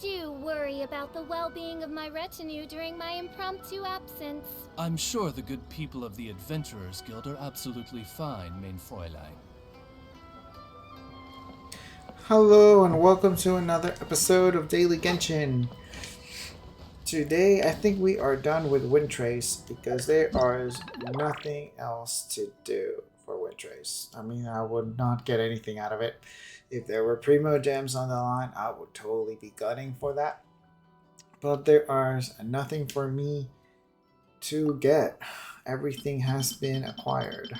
do worry about the well-being of my retinue during my impromptu absence. I'm sure the good people of the Adventurers Guild are absolutely fine, mein Fräulein. Hello and welcome to another episode of Daily Genshin. Today I think we are done with Windtrace because there is nothing else to do for Windtrace. I mean, I would not get anything out of it. If there were Primo Gems on the line, I would totally be gunning for that. But there are nothing for me to get. Everything has been acquired.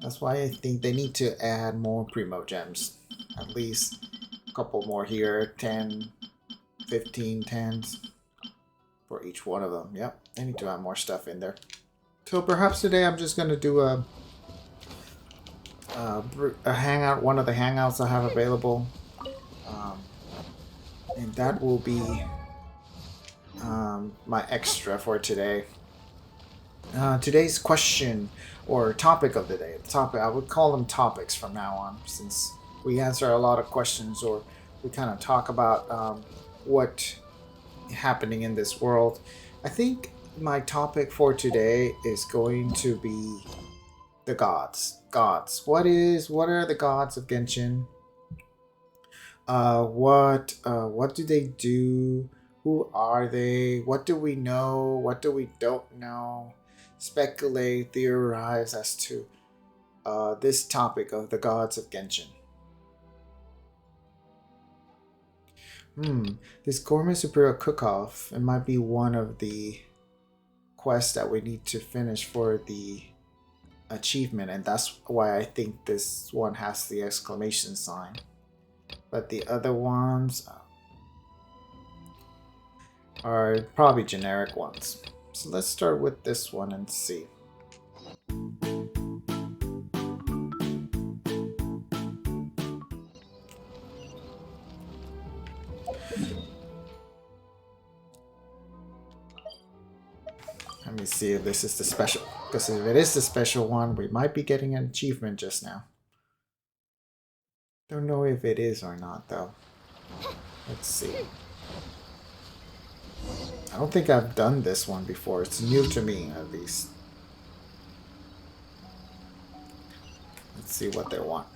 That's why I think they need to add more Primo Gems. At least a couple more here, 10, 15, 10s for each one of them. Yep, they need to add more stuff in there. So perhaps today I'm just going to do a hangout, one of the hangouts I have available. And that will be my extra for today. Today's question or topic of the day. Topic, I would call them topics from now on, since we answer a lot of questions or we kind of talk about what happening in this world. I think my topic for today is going to be the gods. Gods. What are the gods of Genshin? What do they do? Who are they? What do we know? What do we don't know? Speculate, theorize as to this topic of the gods of Genshin. This Gourmet Superior Cook-Off, it might be one of the quests that we need to finish for the achievement, and that's why I think this one has the exclamation sign. But the other ones are probably generic ones. So let's start with this one and see. Let me see if this is the special, because if it is the special one, we might be getting an achievement just now. Don't know if it is or not though. Let's see. I don't think I've done this one before. It's new to me, at least. Let's see what they want.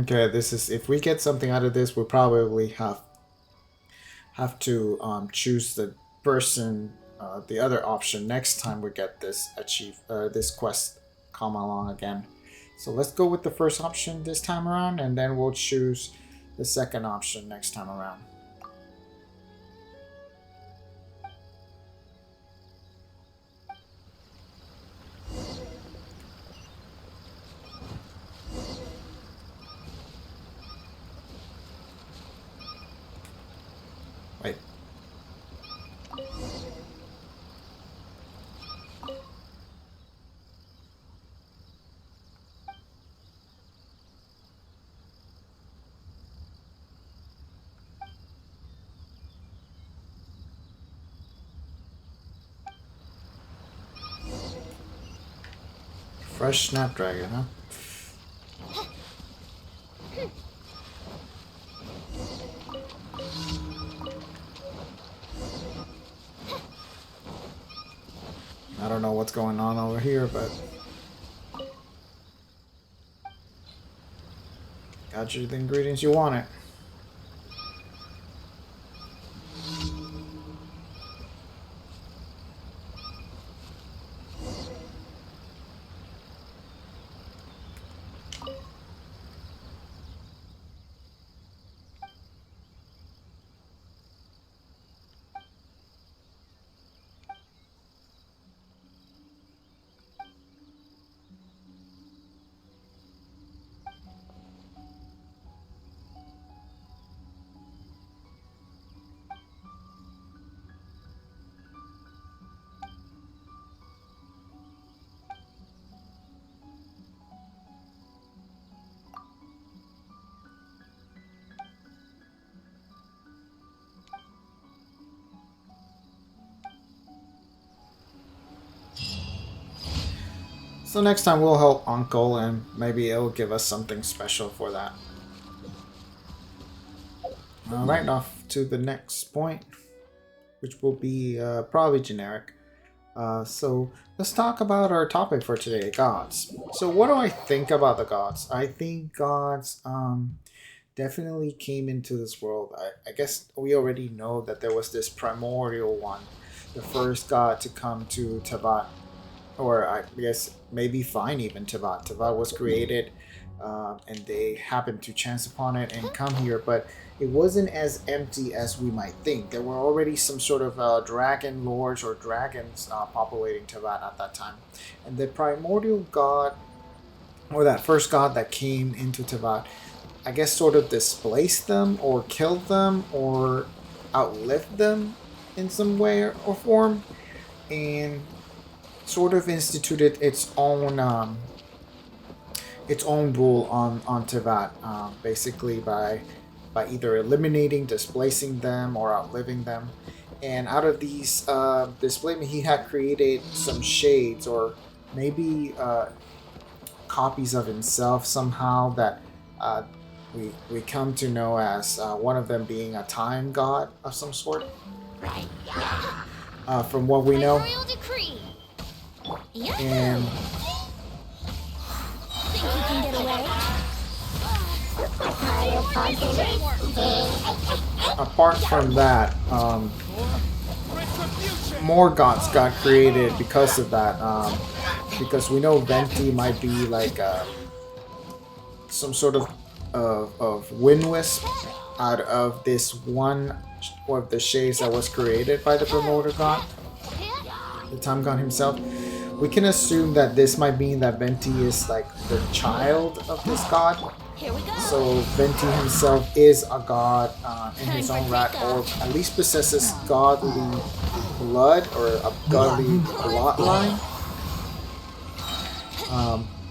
Okay, this is, if we get something out of this, we'll probably have to choose the person, the other option next time we get this this quest come along again. So let's go with the first option this time around, and then we'll choose the second option next time around. Wait. Fresh Snapdragon, huh? I don't know what's going on over here, but got you the ingredients you wanted. So next time we'll help Uncle and maybe it'll give us something special for that. Alright, off to the next point, which will be probably generic. So let's talk about our topic for today, gods. So what do I think about the gods? I think gods definitely came into this world. I guess we already know that there was this primordial one, the first god to come to Teyvat, or I guess maybe find even Teyvat. Teyvat was created and they happened to chance upon it and come here, but it wasn't as empty as we might think. There were already some sort of dragon lords or dragons populating Teyvat at that time. And the primordial god, or that first god that came into Teyvat, I guess sort of displaced them or killed them or outlived them in some way or form, and sort of instituted its own rule on Teyvat, basically by either eliminating, displacing them, or outliving them. And out of these displacement, he had created some shades, or maybe copies of himself somehow that we come to know as one of them being a time god of some sort. From what we know. And think you can get away? apart from that, more gods got created because of that. Because we know Venti might be like some sort of wind wisp out of this one of the shades that was created by the promoter god, the time god himself. We can assume that this might mean that Venti is like the child of this god. So Venti himself is a god in his own right, or at least possesses godly blood or a godly bloodline.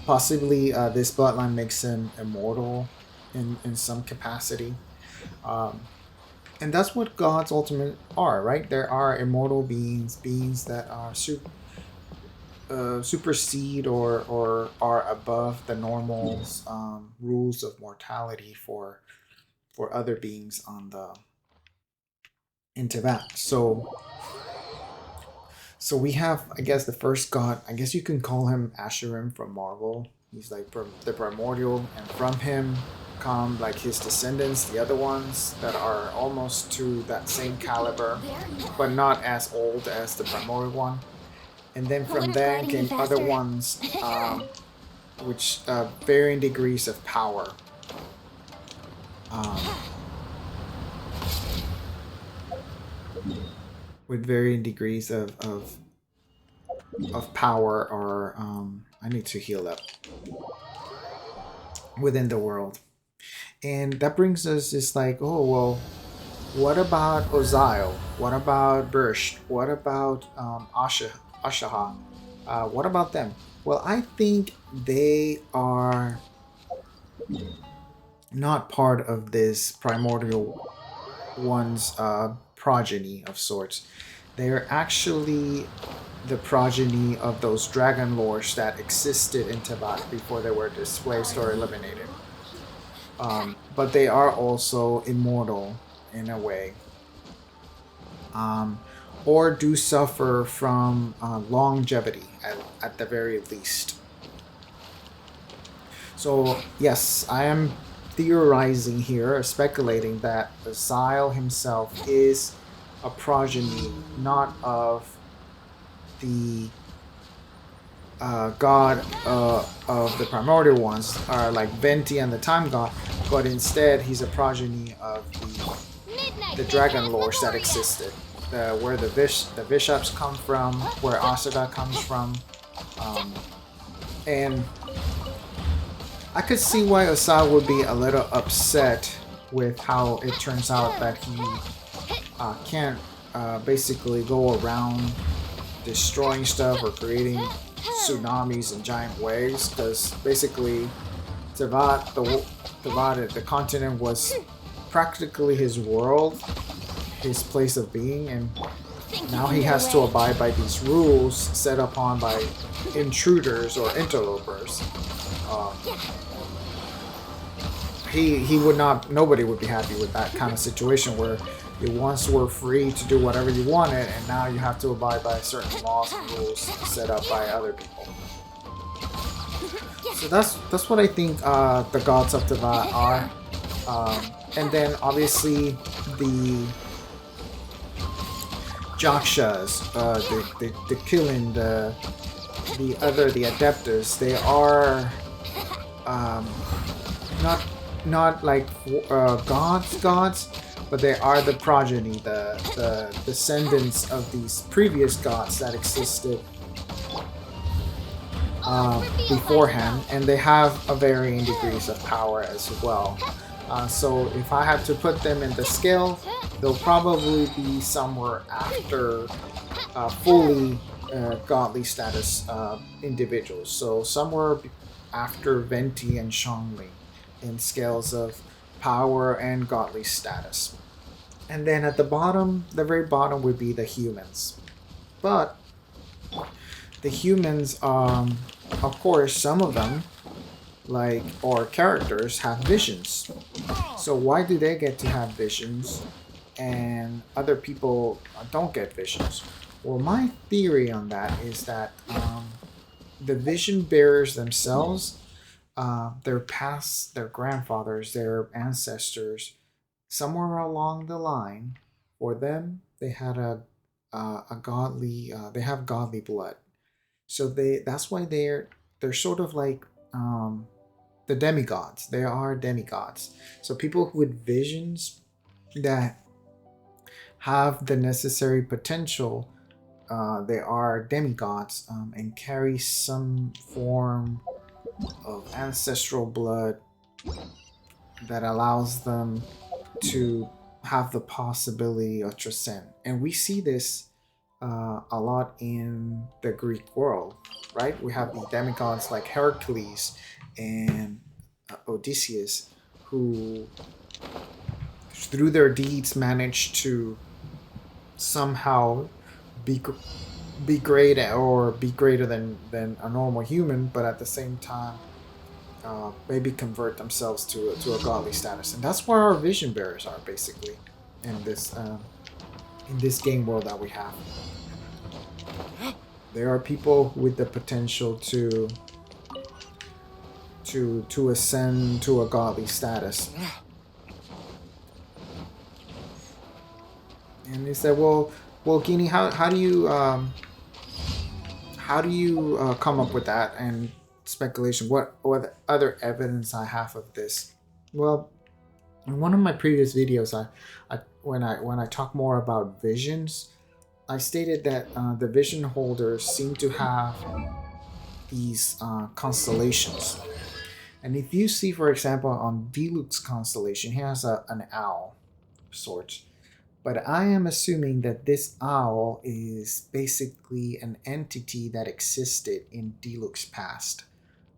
Possibly this bloodline makes him immortal in some capacity. And that's what gods ultimately are, right? There are immortal beings that are supersede or are above the normal rules of mortality for other beings on into that. So we have, I guess, the first god. I guess you can call him Asherim from Marvel. He's like the primordial, and from him come like his descendants, the other ones that are almost to that same caliber, but not as old as the primordial one. And then from there came other ones, which varying degrees of power. With varying degrees of power, or I need to heal up within the world. And that brings us just like, oh well, what about Oziel? What about Burst? What about Ashaha? What about them? Well, I think they are not part of this primordial one's progeny of sorts. They're actually the progeny of those dragon lords that existed in Teyvat before they were displaced or eliminated. But they are also immortal in a way. Or do suffer from longevity at the very least. So yes, I am theorizing here, speculating that Oziel himself is a progeny not of the god of the primordial ones, are like Venti and the time god, but instead he's a progeny of the dragon lords that existed. Where the bishops come from, where Asada comes from, and I could see why Oziel would be a little upset with how it turns out that he can't basically go around destroying stuff or creating tsunamis and giant waves, because basically Teyvat, the continent, was practically his world, his place of being, and think now you he can has get to away. abide by these rules set upon by intruders or interlopers. Um, he would not. Nobody would be happy with that kind of situation where you once were free to do whatever you wanted, and now you have to abide by certain laws and rules set up by other people. So that's what I think the gods of Teyvat are. And then obviously the Jakshas, the Killing, the Adeptus, they are not like gods, but they are the progeny, the descendants of these previous gods that existed beforehand, and they have a varying degrees of power as well. So if I had to put them in the scale, they'll probably be somewhere after fully godly status individuals. So somewhere after Venti and Shangli in scales of power and godly status. And then at the bottom, the very bottom would be the humans. But the humans, of course, some of them, or characters, have visions. So why do they get to have visions and other people don't get visions? Well, my theory on that is that the vision bearers themselves, their past, their grandfathers, their ancestors, somewhere along the line, for them, they had a godly, they have godly blood. So that's why they're sort of like the demigods. They are demigods. So people with visions that have the necessary potential, they are demigods and carry some form of ancestral blood that allows them to have the possibility of transcend. And we see this a lot in the Greek world, right? We have the demigods like Hercules and Odysseus, who through their deeds managed to somehow be great or be greater than a normal human, but at the same time maybe convert themselves to a godly status. And that's where our vision bearers are basically in this game world that we have. There are people with the potential to ascend to a godly status. And they said, well, Guinea, how do you come up with that and speculation? What other evidence I have of this? Well, in one of my previous videos, when I talk more about visions, I stated that the vision holders seem to have these constellations. And if you see, for example, on Diluc's constellation, he has an owl of sorts. But I am assuming that this owl is basically an entity that existed in Diluc's past.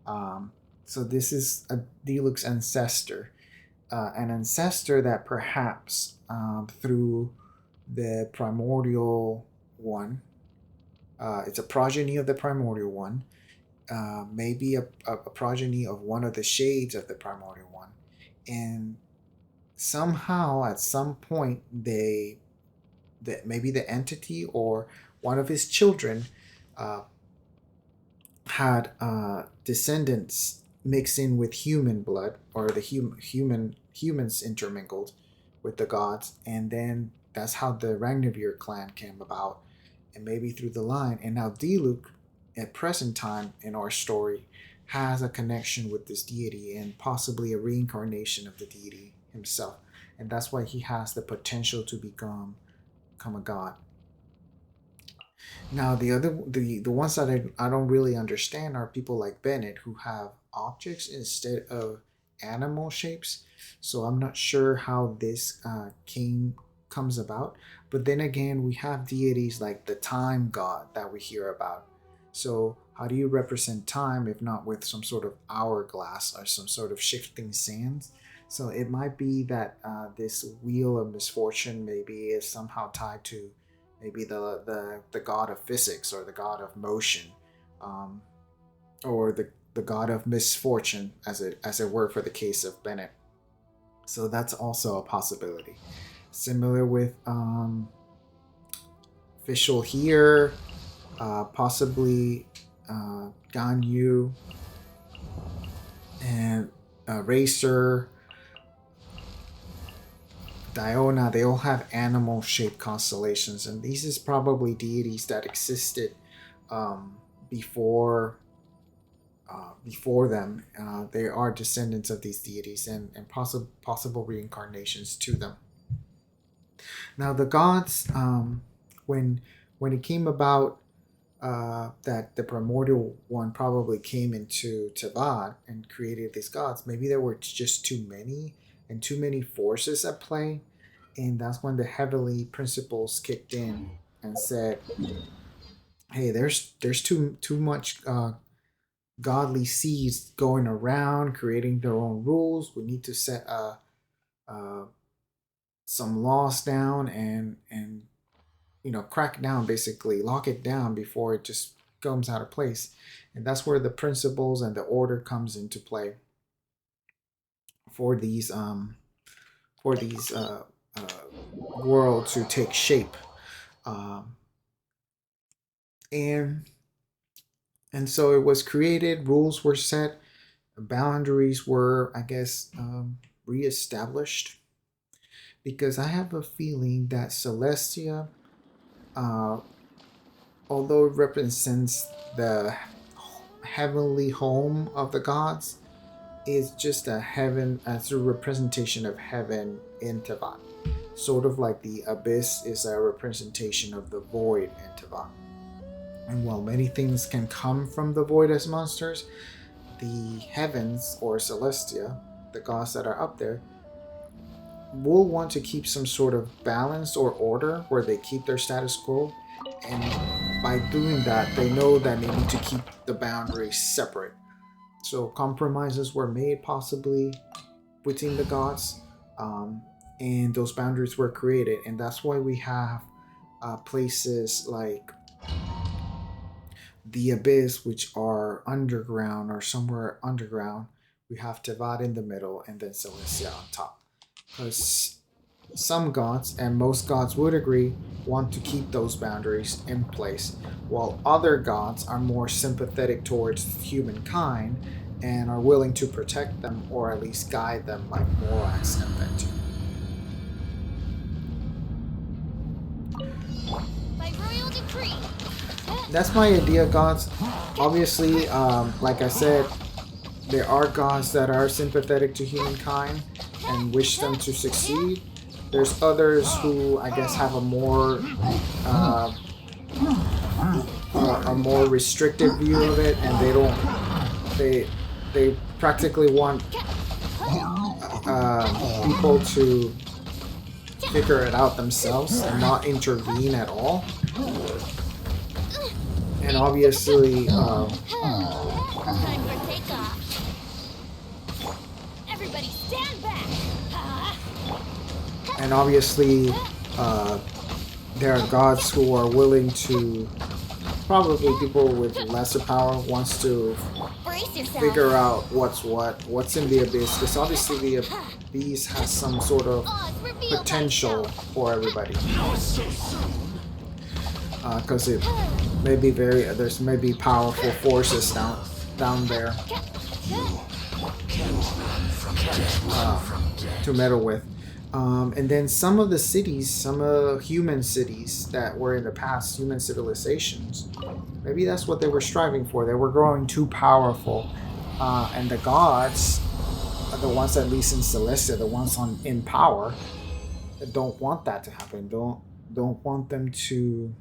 So this is a Diluc's ancestor. An ancestor that perhaps through the primordial one, it's a progeny of the primordial one, maybe a progeny of one of the shades of the primordial one, and somehow at some point maybe the entity or one of his children had descendants mixed in with human blood, or the humans intermingled with the gods, and then that's how the Ragnarvir clan came about, and maybe through the line. And now Diluc, at present time in our story, has a connection with this deity and possibly a reincarnation of the deity himself, and that's why he has the potential to become a god. Now the ones that I don't really understand are people like Bennett, who have objects instead of animal shapes. So I'm not sure how this comes about. But then again, we have deities like the time god that we hear about. So how do you represent time if not with some sort of hourglass or some sort of shifting sands? So it might be that this wheel of misfortune maybe is somehow tied to maybe the god of physics, or the god of motion, or the god of misfortune, as it were for the case of Bennett. So that's also a possibility. Similar with Official here, possibly Ganyu and Racer, Diona. They all have animal-shaped constellations, and these is probably deities that existed before them. They are descendants of these deities and possible reincarnations to them. Now the gods, when it came about that the primordial one probably came into Tavad and created these gods, maybe there were just too many and too many forces at play, and that's when the heavenly principles kicked in and said, hey, there's too much godly seeds going around creating their own rules. We need to set some laws down and crack down, basically lock it down before it just comes out of place. And that's where the principles and the order comes into play for these worlds to take shape. And so it was created, rules were set, boundaries were, I guess, reestablished. Because I have a feeling that Celestia, although it represents the heavenly home of the gods, is just as a representation of heaven in Tavad. Sort of like the abyss is a representation of the void in Tavad. And while many things can come from the void as monsters, the heavens, or Celestia, the gods that are up there, will want to keep some sort of balance or order where they keep their status quo. And by doing that, they know that they need to keep the boundaries separate. So compromises were made possibly between the gods, and those boundaries were created. And that's why we have places like the Abyss, which are underground or somewhere underground. We have Tavad in the middle, and then Celestia on top. Because some gods, and most gods would agree, want to keep those boundaries in place, while other gods are more sympathetic towards humankind and are willing to protect them, or at least guide them, like Morax and Ventu. By royal decree. That's my idea, gods. Obviously, like I said, there are gods that are sympathetic to humankind and wish them to succeed. There's others who, I guess, have a more restrictive view of it, and they practically want people to figure it out themselves and not intervene at all. And obviously, Time for takeoff. Everybody stand back. and obviously, there are gods who are willing to, probably people with lesser power wants to Brace yourself. figure out what's in the abyss, because obviously the abyss has some sort of Oz, reveal potential thyself. for everybody. Because it may be there's maybe powerful forces down there to meddle with. And then some of the cities, some human cities that were in the past, human civilizations, maybe that's what they were striving for. They were growing too powerful, and the gods, the ones at least in Celestia, the ones in power, don't want that to happen. Don't want them to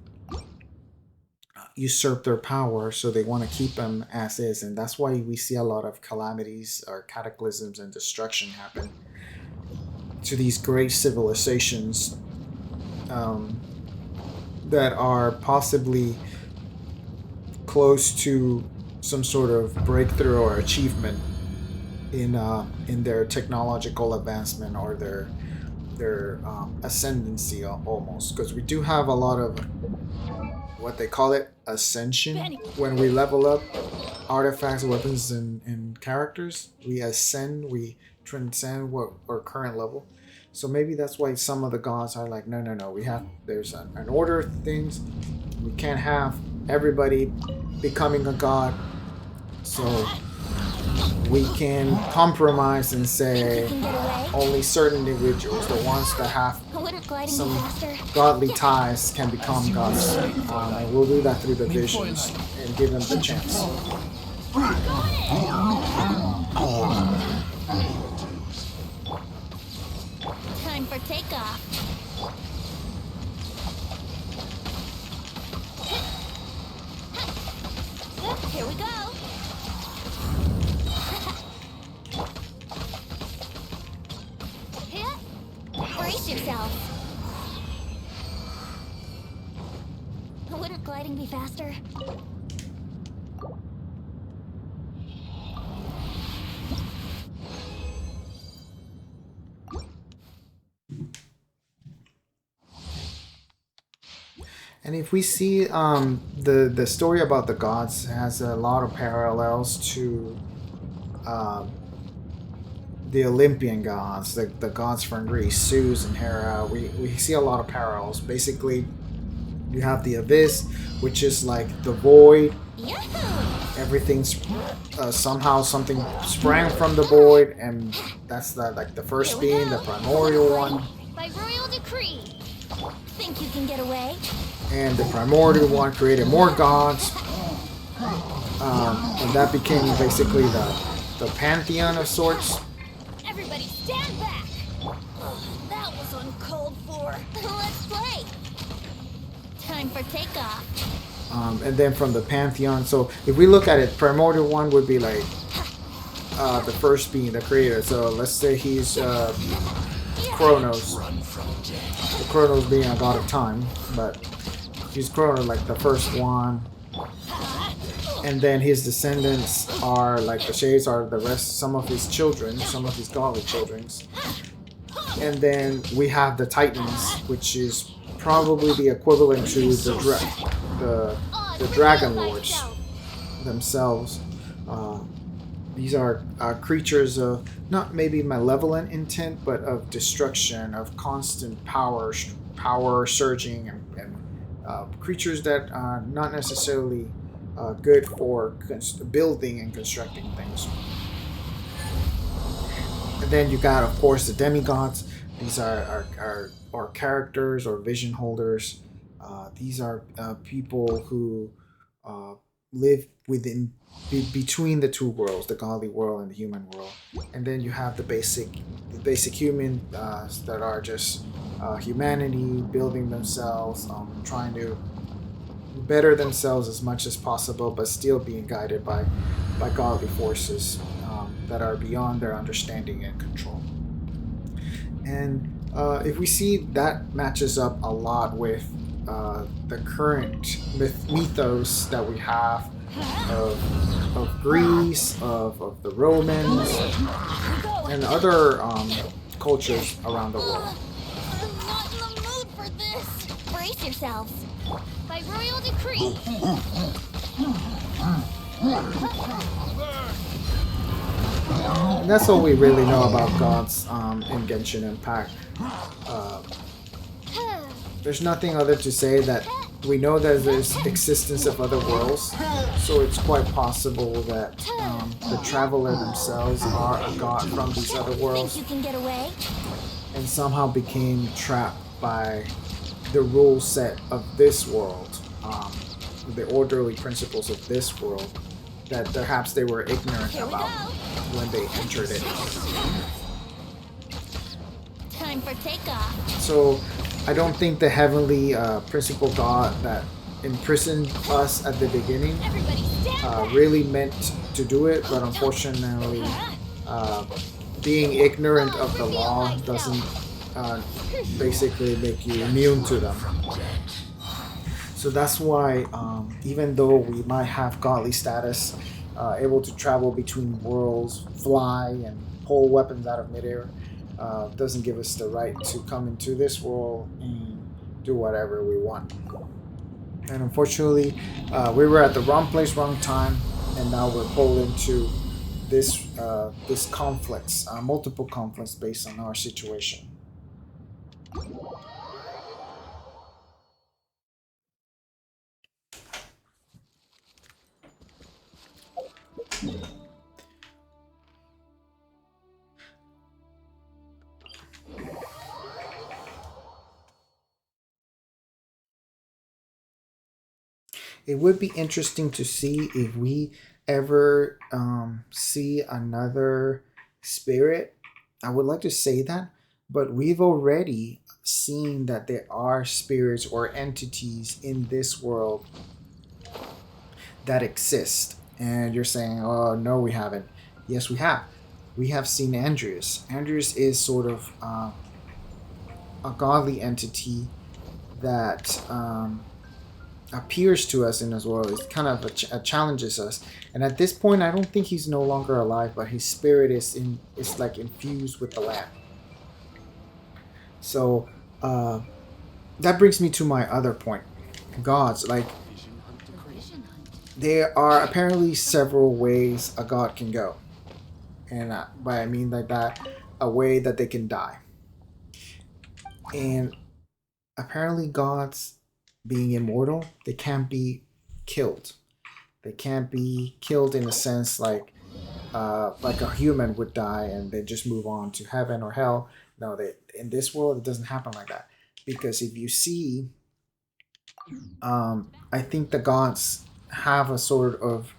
usurp their power, so they want to keep them as is, and that's why we see a lot of calamities or cataclysms and destruction happen to these great civilizations that are possibly close to some sort of breakthrough or achievement in their technological advancement or their ascendancy almost, because we do have a lot of what they call it ascension. When we level up artifacts, weapons, and characters, we ascend, we transcend what our current level. So maybe that's why some of the gods are like, no, there's an order of things. We can't have everybody becoming a god. So we can compromise and say only certain individuals, the ones that have some godly ties, can become gods. And we'll do that through the visions and give them the chance. Time for takeoff. Here we go. Brace yourself. Wouldn't gliding be faster? And if we see the story about the gods has a lot of parallels to the Olympian gods, the gods from Greece, Zeus and Hera. We see a lot of parallels. Basically, you have the abyss, which is like the void. Everything's somehow something sprang from the void, and that's the first being, the primordial one. By royal decree. Think you can get away? And the primordial one created more gods, and that became basically the pantheon of sorts. Everybody stand back! That was uncalled for. Let's play! Time for takeoff. And then from the pantheon, so if we look at it, primordial one would be like the first being, the creator. So let's say he's Kronos. The Kronos being a god of time, but he's Kronos, like the first one. And then his descendants are like the shades are the rest, some of his children, some of his godly children's. And then we have the Titans, which is probably the equivalent to the Dragon Lords themselves. These are creatures of not maybe malevolent intent, but of destruction, of constant power surging, and creatures that are not necessarily good for building and constructing things. And then you got, of course, the demigods. These are characters or vision holders. These are people who live between the two worlds, the godly world and the human world. And then you have the basic human that are just humanity, building themselves, trying to better themselves as much as possible, but still being guided by godly forces that are beyond their understanding and control. And if we see that matches up a lot with the current mythos that we have of Greece, of the Romans, and other cultures around the world. I'm not in the mood for this. Brace yourselves. By royal decree. And that's all we really know about gods in Genshin Impact. There's nothing other to say that we know that there's existence of other worlds, so it's quite possible that the traveler themselves are a god from these other worlds Think you can get away? and somehow became trapped by the rule set of this world, the orderly principles of this world that perhaps they were ignorant about when they entered it. Time for takeoff. So I don't think the heavenly principal god that imprisoned us at the beginning really meant to do it, but unfortunately being ignorant of the law doesn't basically make you immune to them. So that's why even though we might have godly status, able to travel between worlds, fly, and pull weapons out of midair, doesn't give us the right to come into this world and do whatever we want. And unfortunately, we were at the wrong place, wrong time, and now we're pulled into this conflicts, multiple conflicts based on our situation. It would be interesting to see if we ever see another spirit. I would like to say that, but we've already seen that there are spirits or entities in this world that exist. And you're saying, oh, no, we haven't. Yes, we have. We have seen Andreas. Andreas is sort of a godly entity that appears to us in this world. It kind of challenges us. And at this point, I don't think he's no longer alive, but his spirit is like infused with the land. So that brings me to my other point. Gods, like, there are apparently several ways a god can go. And by I mean like that, a way that they can die. And apparently gods, being immortal, they can't be killed. They can't be killed in a sense like a human would die and then just move on to heaven or hell. No, in this world it doesn't happen like that. Because if you see, I think the gods have a sort of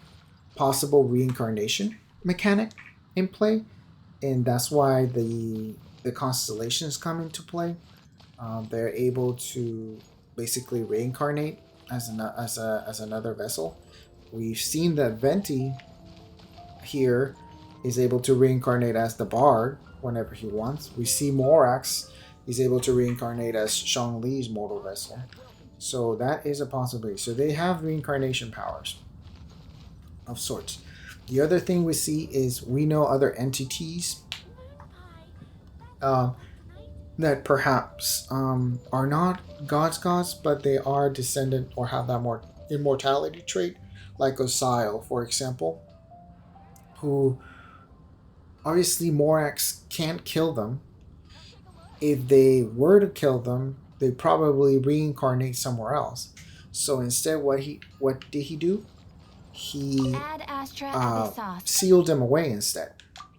possible reincarnation mechanic in play, and that's why the constellations come into play. They're able to basically reincarnate as another vessel. We've seen that Venti here is able to reincarnate as the Bard whenever he wants. We see Morax is able to reincarnate as Shang-Li's mortal vessel. So that is a possibility. So they have reincarnation powers of sorts. The other thing we see is we know other entities that perhaps are not gods, but they are descendant or have that more immortality trait, like Osiel, for example, who obviously Morax can't kill them. If they were to kill them, they probably reincarnate somewhere else. So instead, what did he do? He sealed them away instead.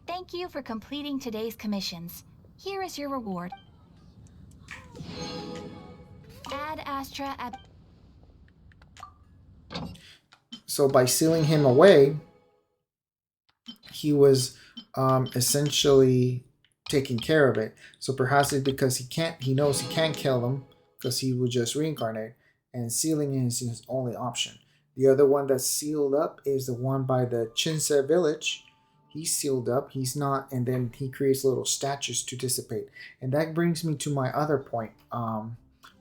Thank you for completing today's commissions. Here is your reward. Ad Astra at... So by sealing him away, he was essentially taking care of it. So perhaps it's because he knows he can't kill them because he will just reincarnate, and sealing is his only option. The other one that's sealed up is the one by the Chinse village. He's sealed up. He's not, and then he creates little statues to dissipate. And that brings me to my other point,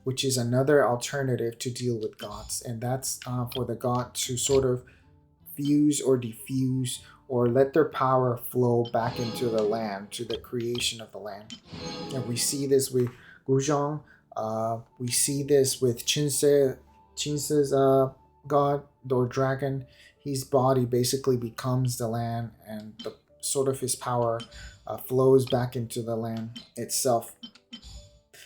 which is another alternative to deal with gods, and that's for the god to sort of fuse or diffuse or let their power flow back into the land, to the creation of the land. And we see this with Guzhong. We see this with Chinse's god or dragon. His body basically becomes the land, and the sort of his power flows back into the land itself.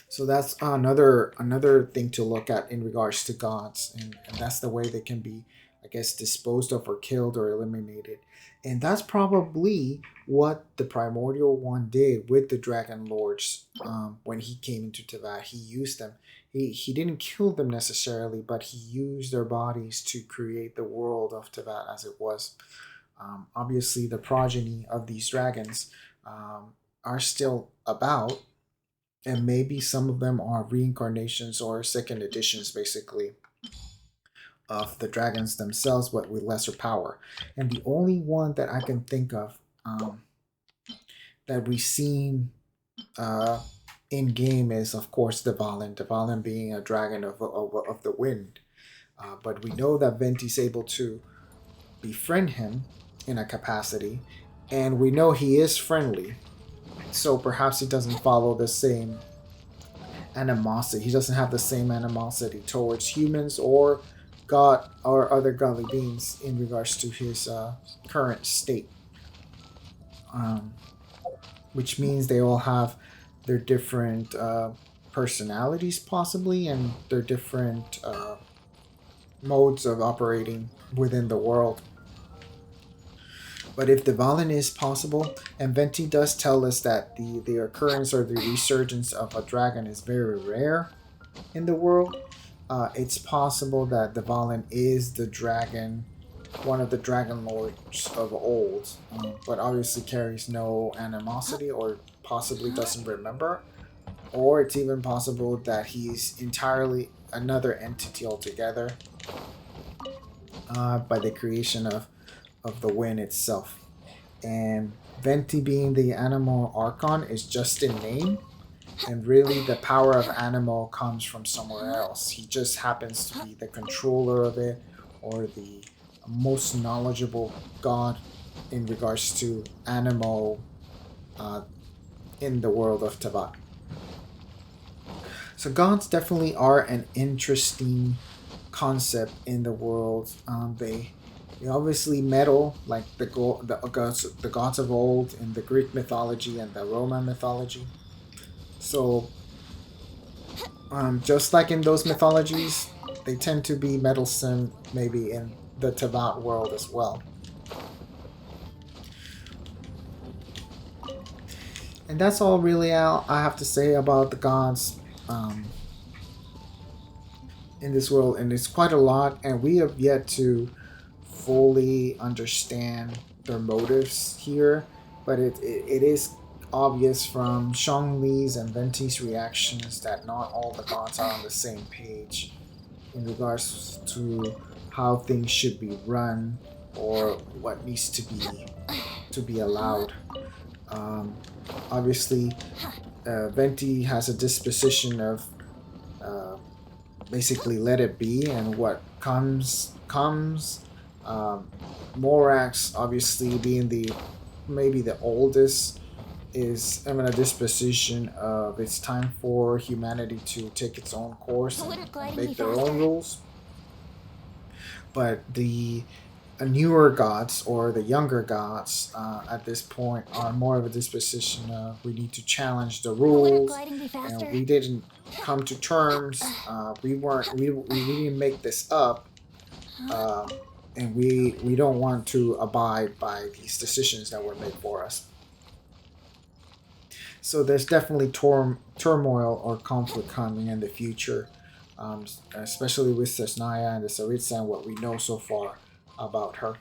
So that's another thing to look at in regards to gods, and that's the way they can be, I guess, disposed of or killed or eliminated. And that's probably what the Primordial One did with the Dragon Lords when he came into Teyvat. He used them. He didn't kill them necessarily, but he used their bodies to create the world of Teyvat as it was. Obviously, the progeny of these dragons are still about, and maybe some of them are reincarnations or second editions, basically, of the dragons themselves, but with lesser power. And the only one that I can think of that we've seen in game is, of course, Dvalin. Dvalin being a dragon of the wind. But we know that Venti's able to befriend him in a capacity, and we know he is friendly. So perhaps he doesn't follow the same animosity. He doesn't have the same animosity towards humans or God or other godly beings in regards to his current state. Um, which means they all have their different personalities, possibly, and their different modes of operating within the world. But if the Valen is possible, and Venti does tell us that the occurrence or the resurgence of a dragon is very rare in the world, it's possible that the Valen is the dragon, one of the dragon lords of old, but obviously carries no animosity or possibly doesn't remember. Or it's even possible that he's entirely another entity altogether by the creation of the wind itself. And Venti being the animal archon is just in name, and really the power of animal comes from somewhere else. He just happens to be the controller of it, or the most knowledgeable god in regards to animal in the world of Teyvat. So gods definitely are an interesting concept in the world. They obviously meddle like the gods of old in the Greek mythology and the Roman mythology. So just like in those mythologies, they tend to be meddlesome maybe in the Teyvat world as well. And that's all really I have to say about the gods in this world, and it's quite a lot, and we have yet to fully understand their motives here, but it is obvious from Zhongli's and Venti's reactions that not all the gods are on the same page in regards to how things should be run or what needs to be allowed. Obviously, Venti has a disposition of basically let it be, and what comes. Morax, obviously being maybe the oldest, is having a disposition of it's time for humanity to take its own course and make their own rules. But the newer gods or the younger gods at this point are more of a disposition of we need to challenge the rules, and we didn't come to terms. We didn't make this up, and we don't want to abide by these decisions that were made for us. So there's definitely turmoil or conflict coming in the future, especially with Cesnaya and the Saritsa and what we know so far about her.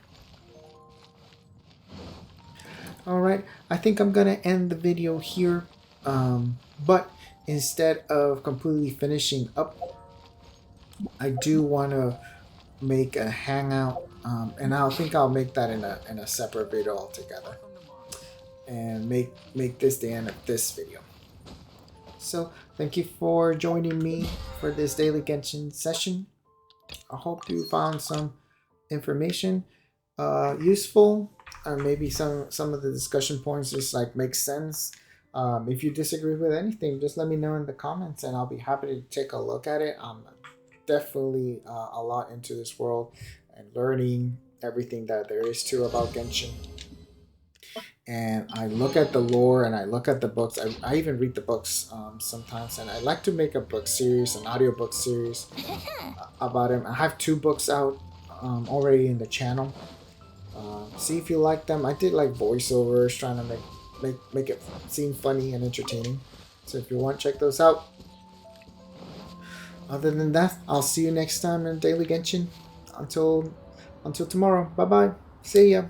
Alright, I think I'm gonna end the video here, but instead of completely finishing up, I do want to make a hangout, and I think I'll make that in a separate video altogether, and make this the end of this video. So thank you for joining me for this daily Genshin session. I hope you found some information useful, or maybe some of the discussion points just like make sense. If you disagree with anything, just let me know in the comments, and I'll be happy to take a look at it. I'm definitely a lot into this world and learning everything that there is to about Genshin. And I look at the lore and I look at the books. I even read the books sometimes, and I like to make a book series, an audiobook series about him. I have 2 books out already in the channel. See if you like them. I did like voiceovers, trying to make it seem funny and entertaining. So if you want, check those out. Other than that, I'll see you next time in Daily Genshin. Until tomorrow. Bye bye. See ya.